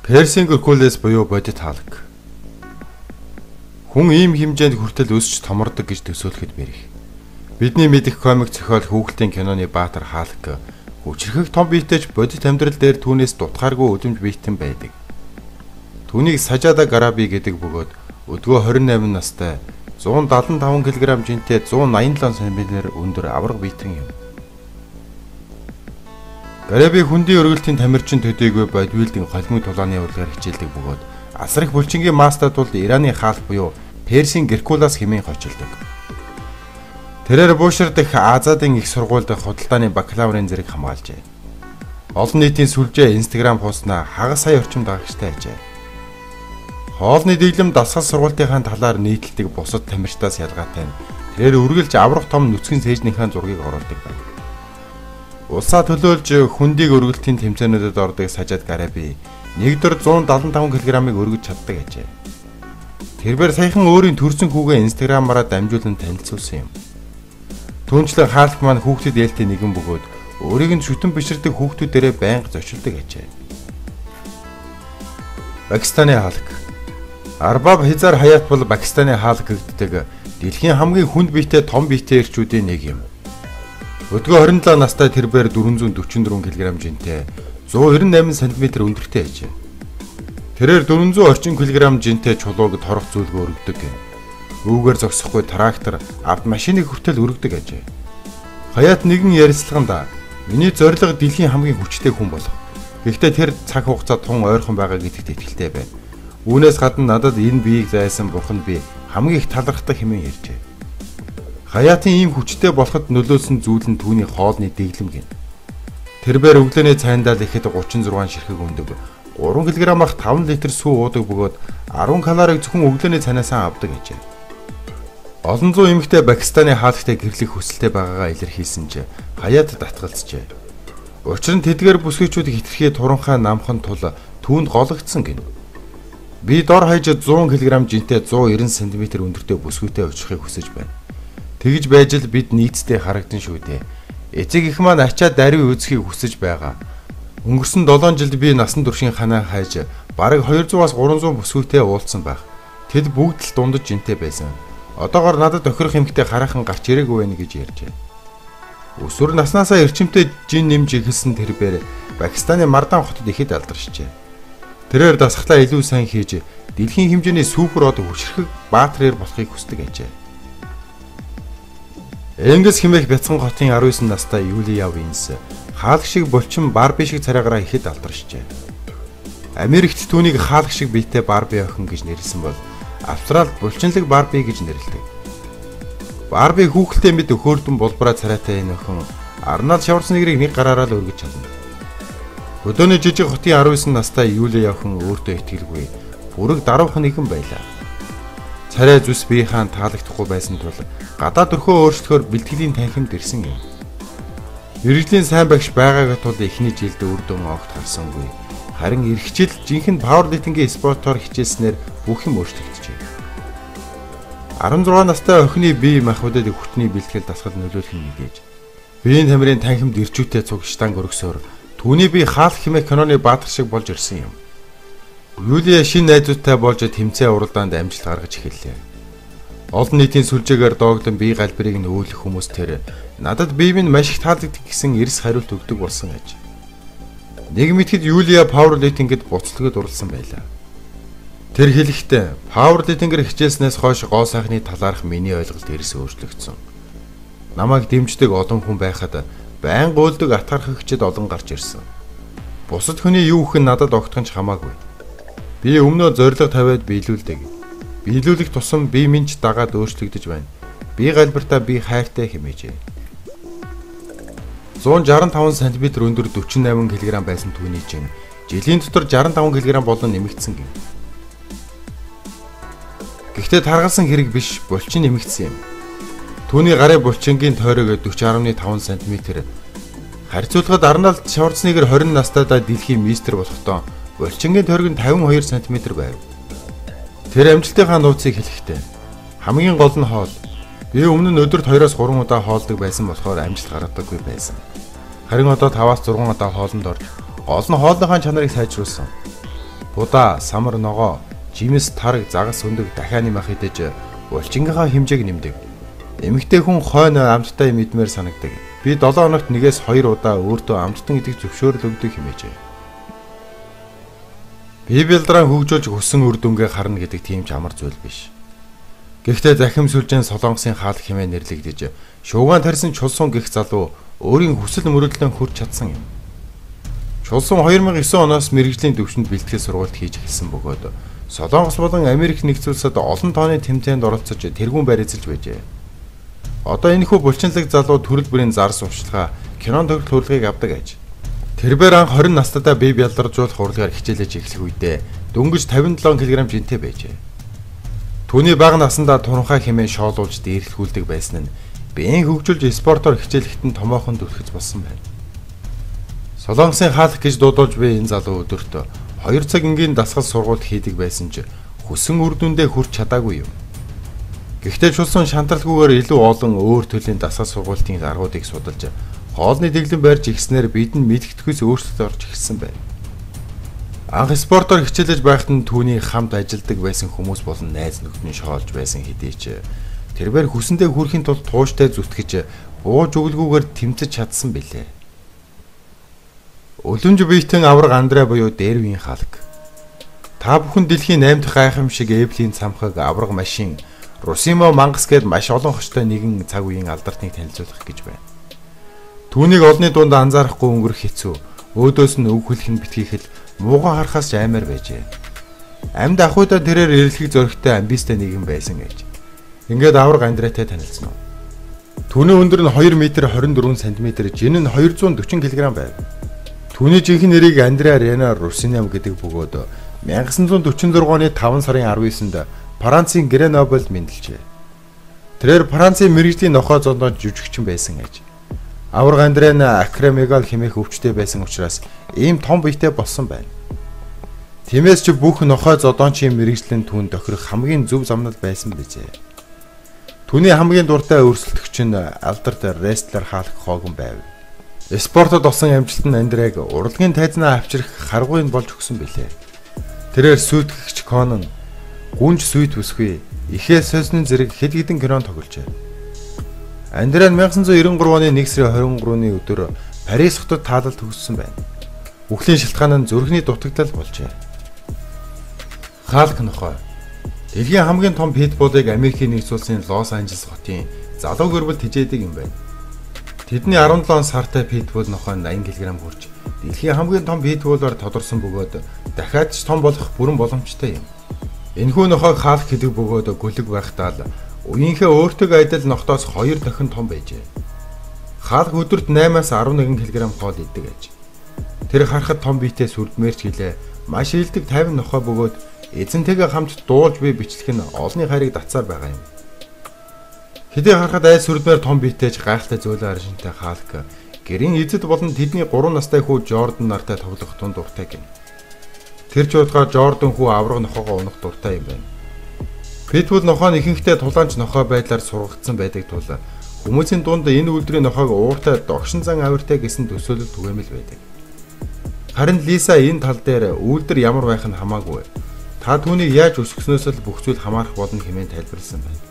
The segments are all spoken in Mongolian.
Персийн Геркулес буюу бодит хаалга. Хүн ийм хэмжээнд хүртэл өсч томордог гэж төсөөлөхөд бэрх. Бидний мэдих комик зохиол хүүхэлдэйн киноны баатар хаалга хүчрхэг том биетэйч бодит амьдрал дээр түүнээс дутгааргүй өдөмж биетэн байдаг. Түүнийг Сажада Гараби гэдэг бөгөөд өдгөө 28 настай 175 кг жинтэй 187 см өндөр авраг биетэн юм. Гараби хүндийн өргөлтийн тамирчин төдийгүй бодибилдинг холимог тулааны урлагаар хичээлдэг бөгөөд асар их булчингийн мастад бол Ираны хаалга буюу Персийн Геркулес хэмээн хочилдог. Тэрээр Бушер дэх Азадын их сургуульд худалдааны бакалаврын зэрэг хамгаалжээ. Олон нийтийн сүлжээ Instagram постнаа хагас сая орчим дагагчтай ажээ. Хоолны дэглэм дасгал сургуулийнхаа талаар нийтэлдэг бусад тамирчдаас ялгаатай нь тэрээр үргэлж аврах том нүцгэн сээжнийхээ зургийг оруулдаг байна. Улсаа төлөөлж хүндийг өргөлтийн тэмцээнүүдэд ордог Сажад Гараби нэгдүгээр 175 кг-ыг өргөж чаддаг ажээ. Тэрээр саяхан өөрийн төрсөн хүүгээ Instagram-аараа дамжуулан танилцуулсан юм. Түүнчлэн хаалт маань хүүхдэд ээлтэй нэгэн бөгөөд өөрийг нь шүтэн биширдэг хүүхдүүдээрээ байнга зочилдог ажээ. Пакистаны хаалга. Арбаб Хизар Хаят бол Пакистаны хаалга гэгддэг дэлхийн хамгийн хүнд биетэй том биетэй эрчүүдийн нэг юм. Өдгөө 27 настай тэрээр 444 кг жинтэй 198 см өндөртэй ажээ. Тэрээр 400 орчим кг жинтэй чулууг торох зүйлгүй өргөдөг. Үүгээр зогсохгүй трактор, автомашиныг хүртэл өргөдөг ажээ. Хаят нэгэн ярилцлаганд миний зорилго дэлхийн хамгийн хүчтэй хүн болох. Гэхдээ тэр цаг хугацаа тун ойрхон байгаа гэдэгт итгэлтэй байна. Үүнээс гадна надад энэ биеийг зайсан бурхан би хамгийн их талархдаг хэмээн ярьжээ. Хаятын ийм хүчтэй болоход нөлөөсөн зүйл нь түүний хоолны дэглэм гин. Тэрээр өглөөний цайндаа л ихэд 36 ширхэг өндөг, 3 кг ах 5 литр сүү уудаг бөгөөд 10 калорийг зөвхөн өглөөний цайнаасаа авдаг ажээ. Олон зуун эмэгтэй Пакистаны хаалгатай гэрлэх хүсэлтэй байгаагаа илэрхийлсэн ч Хаят татгалзжээ. Учир нь тэдгээр бүсгүйчүүд хитрхээ туранхай намхан тул түүнд гологдсон гин. Би дор хаяж 100 кг жинтэй 190 см өндөртэй бүсгүйтэй очихыг хүсэж байна. Тэгж байж л бид нийцдээ харагдан шүү дээ. Эцэг их маань ачаа даруй үзхийг хүсэж байгаа. Өнгөрсөн 7 жилд би насан туршийн ханаа хайж бараг 200-аас 300 бүсгүйтэй уулзсан байх. Тэд бүгд л дундаж жинтэй байсан. Одоогоор надад охирох эмэгтэй хараахан гарч ирээгүй байна гэж ярьжээ. Өсвөр наснаасаа эрчимтэй жин нэмж эхэлсэн тэрээр Пакистаны Мардан хотод ихэд алдаршжээ. Тэрээр дасгалаа илүү сайн хийж дэлхийн хэмжээний супер од хүчрхэг баатрээр болохыг хүсдэг ажээ. Энгээс хэмээх Бяцхан хотын 19 настай Юлия Винс хаалга шиг булчин Барби шиг царайгаараа ихэд алдаршжээ. Америкт түүнийг хаалга шиг биетэй Барби охин гэж нэрлсэн бол Австралид булчинлаг Барби гэж нэрлэдэг. Барби хүүхэлтэй мэд өхөөрдөн булбараа царайтай энэ охин Арнольд Шварценеггерийг нэг гараараа л өргөж чадна. Өдөөний жижиг хотын 19 настай Юлия охин өөртөө итгэлгүй бүрэг даруухан нэгэн байлаа. Царай зүс биеийн таалагдахгүй байсан тул гадаад өрхөө өөрчлөхөөр бэлтгэлийн танхимд ирсэн юм. Мэргэжлийн сайн багш байгаагаа тул эхний жилд үр дүн огт гарсангүй. Харин эх жил жинхэнэ пауэрлифтингийн спортоор хичээснээр бүх юм өөрчлөгдөжээ. 16 настай охины бие махбодод хүчний бэлтгэл дасгал нөлөөлөх нь мэдээж. Биеийн тамирын танхимд ирчүүтэй цуг штанг өргөсөөр түүний бие хаалх хэмээх киноны баатар шиг болж ирсэн юм. Юлия шинэ найзуудтай болж тэмцээн уралдаанд амжилт гаргаж эхэллээ. Олон нийтийн сүлжээгээр доогдсон бие галбирыг нь өөлөх хүмүүс тэр надад бие минь маш их таалагддаг гэсэн эрс хариулт өгдөг болсон аж. Нэг мэтгэд Юлия пауэрлифтингэд буцлагд уралсан байлаа. Тэр хэлэхдээ пауэрлифтингэр хичээснээс хойш гоо сайхны талаарх миний ойлголт эрс өөрчлөгдсөн. Намайг дэмждэг олон хүн байхад байн гуйлдаг атгархагчид олон гарч ирсэн. Бусад хүний юу их надад огтхон ч хамаагүй. Би өмнөө зориг тавиад биелүүлдэг. Биелүүлэх тусам би минь ч дагаад өөрчлөгдөж байна. Би галбиртаа би хайртай хэмээжээ. 165 см өндөр 48 кг байсан түүний чинь жилийн дотор 65 кг болон нэмэгдсэн гин. Гэхдээ таргалсан хэрэг биш, булчин нэмэгдсэн юм. Түүний гарын булчингийн тойрог 40.5 см. Харьцуулахад Арнольд Шварценеггер 20 настайдаа дэлхийн мистер болохдоо булчингийн тойрог нь 52 см байв. Тэр амжилтынхаа нууцыг хэлэхдээ хамгийн гол нь хоол. Би өмнө нь өдөрт 2-3 удаа хоолдог байсан болохоор амжилт гаргадаггүй байсан. Харин одоо 5-6 удаа хоолнд орж гол нь хоолныхаа чанарыг сайжруулсан. Будаа, самар ногоо, жимс тараг, загас өндөг дахианы мах идэж булчингийнхаа хэмжээг нэмдэг. Эмэгтэй хүн хойно амттай юм идмээр санагдаг. Би 7 хоногт 1-2 удаа өөртөө амттан идэх зөвшөөрөл өгдөг хэмээжээ. Библиэдраа хөгжүүлж хүссэн үр дүнгээ харна гэдэг тийм ч амар зүйл биш. Гэхдээ захим сүлжээ Солонгосын хаалт хэмээн нэрлэгдэж шуугаан тарьсан чулсун гих залуу өөрийн хүсэл мөрөөдлөө хүрч чадсан юм. Чулсун 2009 оноос мэрэгжлийн төвшөнд бэлтгэл сургалт хийж эхэлсэн бөгөөд Солонгос болон Америк нэгдсэн улсад олон тооны тэмцээнд оролцож тэргүүн байр эзэлж байжээ. Одоо энэхүү булчинлаг залуу төрөл бүрийн зар сурталчилгаа кинон төгөл хөрлөгийг авдаг аж. Тэрбээр анх 20 настайдаа бие бялдаржуулах урлагаар хичээлж эхлэх үедээ дөнгөж 57 кг жинтэй байжээ. Түүний бага насндаа туранхай хэмээн шоолуулж дээрлэхүүлдэг байсан нь биеийн хөгжүүлж спортоор хичээлэхэд нь томоохон түлхэж болсон байна. Солонгосын хаалт гэж дуудуулж буй энэ залуу өдөрт 2 цаг энгийн дасгал сургалт хийдэг байсан ч хүссэн үр дүндээ хүрч чадаагүй юм. Гэхдээ чулсан шантралгүйгээр илүү олон өөр төрлийн дасгал сургалтын аргуудыг судалж хоолны дэглэм барьж ихснээр бид нь мэдгэдэггүйс өөрчлөлт орж ирсэн байна. Анх спортоор хичээлж байхад нь түүний хамт ажилладаг байсан хүмүүс болон найз нөхдөд шоолж байсан хэдий ч тэрээр хүсэндээ хүрэхийн тулд тууштай зүтгэж бууж өглгүүгээр тэмцэж чадсан билээ. Өлөмж биетэн авраг Андре буюу Дервийн халк. Та бүхэн дэлхийн 8 дахь гайхамшиг Эвлийн цамхаг авраг машин Русимо мангас гээд маш олон хочтой нэгэн цаг үеийн алдартныг танилцуулах гэж байна. Түүнийг олны дунд анзаарахгүй өнгөрөх хэцүү. Өөдөөс нь үг хэлэх нь битгийхэл мууган харахаас ч аймаар байжээ. Амьд ахуйдаа тэрээр эрэлхийг зөрөгтэй амбистай нэгэн байсан гэж. Ингээд авраг Андретай танилцсан. Түүний өндөр нь 2 м 24 см, жин нь 240 кг байв. Түүний жинхэнэ нэрийг Андреа Рена Русиням гэдэг бөгөөд 1946 оны 5 сарын 19-нд Францын Греноболд мэндэлжээ. Тэрээр Францын мэрэгжлийн нохой зондооч жүжигчин байсан гэж. Авраг Андре нь акромегал хэмээх өвчтэй байсан учраас ийм том биетэй болсон байна. Тиймээс ч бүх нохой зодоончийн мэрэгжлийн түүнд тохирох хамгийн зөв замнал байсан bijээ. Түүний хамгийн дуртай өрсөлдөгч нь алдарт рестлер хаалт Хоган байв. Спортод олсон амжилт нь Андрег урлагийн тайзнаа авчрах харгуйн болж өгсөн билээ. Тэрээр сүйтгэгч Конон, гүнж сүйт бүсгүй, ихээ сосны зэрэг хэд хэдэн кинонд тогложээ. Андре нь 1993 оны 1 сарын 23-ны өдөр Парис хотод таалал төгссөн байна. Үхлийн шалтгаан нь зүрхний дутагдал болжээ. Хаалт нохой. Дэлхийн хамгийн том питбулыг Америкийн нэгдсэн улсын Лос Анжелес хотын залуу гэрбэл тижээдэг юм байна. Тэдний 17 сартай питбул нохой 80 кг хүрч дэлхийн хамгийн том питбулаар тодорсон бөгөөд дахиад ч том болох бүрэн боломжтой юм. Энэхүү нохойг хаалт гэдэг бөгөөд гөлөг байхдаа л үеийнхээ өөртөө айдал нохтоос 2 дахин том байжээ. Хаалт өдөрт 8-аас 11 кг хоол идэг аж. Тэр харахад том биетэй сүрдмээрч гэлээ маш илдэг 50 нохой бөгөөд эзэнтэйгээ хамт дуулж буй бичлэх нь олны хайрыг татсаар байгаа юм. Хэдий харахад айл сүрдмээр том биетэйч гайхалтай зөөлөн аршинтай хаалт гэрийн эзэд болон тэдний 3 настай хүү Жордан нартай тоглох тунд дуртай гин. Тэр ч удаа Жордан хүү авраг нохоогоо унах дуртай юм байна. Питбул нохоо нь ихэнхдээ тулаанч нохоо байдлаар сургагдсан байдаг тул хүмүүсийн дунд энэ үйлдвэрийн нохоог ууртай догшин зан авиртай гэсэн төсөөлөл түгээмэл байдаг. Харин Лиса энэ тал дээр үйлдвэр ямар байх нь хамаагүй. Та түүнийг яаж өсгснөөс л бүх зүйл хамаарах болно хэмээн тайлбарласан байна.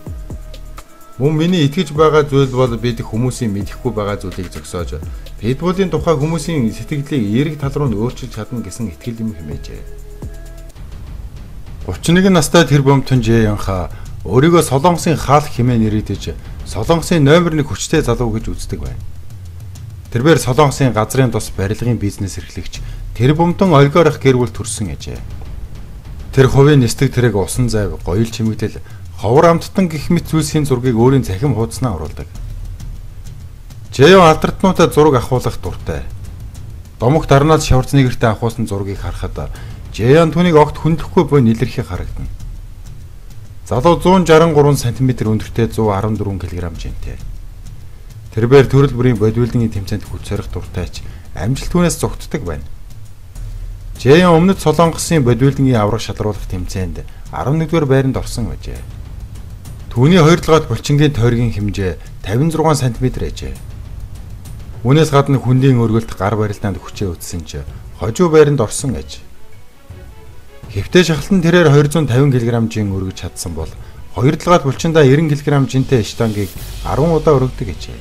Мөн миний итгэж байгаа зүйл бол бид хүмүүсийн мэдэхгүй байгаа зүйлийг зөксөж питбулын тухай хүмүүсийн сэтгэлийг эерэг тал руу нь өөрчилж чадна гэсэн итгэл юм хэмээжээ. 31 настай тэр бомтон Жэйонха өөрийгөө Солонгосын хаалт хэмээн нэрийдэж Солонгосын номер 1 хүчтэй залуу гэж үздэг байна. Тэрээр Солонгосын газрын тус барилгын бизнес эрхлэгч тэр бомтон олигарх гэр бүл төрсөн ээжээ. Тэр хувийн нэстэг тэрэг усан зайв, гоёл чимэглэл, ховор амттан гэх мэт зүйлсийн зургийг өөрийн цахим хуудаснаа оруулдаг. Жэйон алдартнуудаа зураг авахулах дуртай. Домогт арнаас шаварцны гэртээ авахулсан зургийг харахад Жэйон түүнийг огт хүндэхгүй буй нэлэрхий харагдана. Залуу 163 см өндөртэй 114 кг жинтэй. Тэрээр төрөл бүрийн бодибилдингийн тэмцээнд хүч сорих дуртайч амжилт түүнээс зугтдаг байна. Жэйон өмнөд Солонгосын бодибилдингийн авраг шалруулах тэмцээнд 11-р байранд орсон байжээ. Түүний хоёр талгаад булчингийн тойргийн хэмжээ 56 см ээжээ. Үүнээс гадна хүндийн өргөлт гар барилдаанд хүчээ өтсөн ч хожуу байранд орсон ээж. Хэвтэ шахалтан тэрээр 250 кг-ийн өргөж чадсан бол 2 далгаад булчиндаа 90 кг-тэй штангийг 10 удаа өргөдөг гэжээ.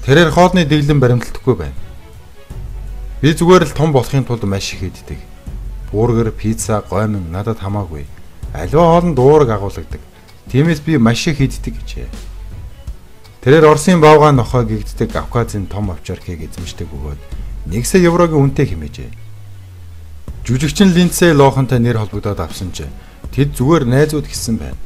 Тэрээр хоолны дэглэн баримталдаггүй байна. Би зүгээр л том болохын тулд маш их иддэг. Бургер, пицца, гомин надад хамаагүй. Аливаа хоолнд уураг агуулдаг. Тиймээс би маш их иддэг гэжээ. Тэрээр Оросын баавгаан нохой гэгддэг Кавказын том овчаркийг эзэмшдэг бөгөөд 1 сая еврогийн үнэтэй хэмээжээ. Жүжигчин Линдсей Лохантай нэр холбогдоод авсан ч тэд зүгээр найзууд гэсэн байна.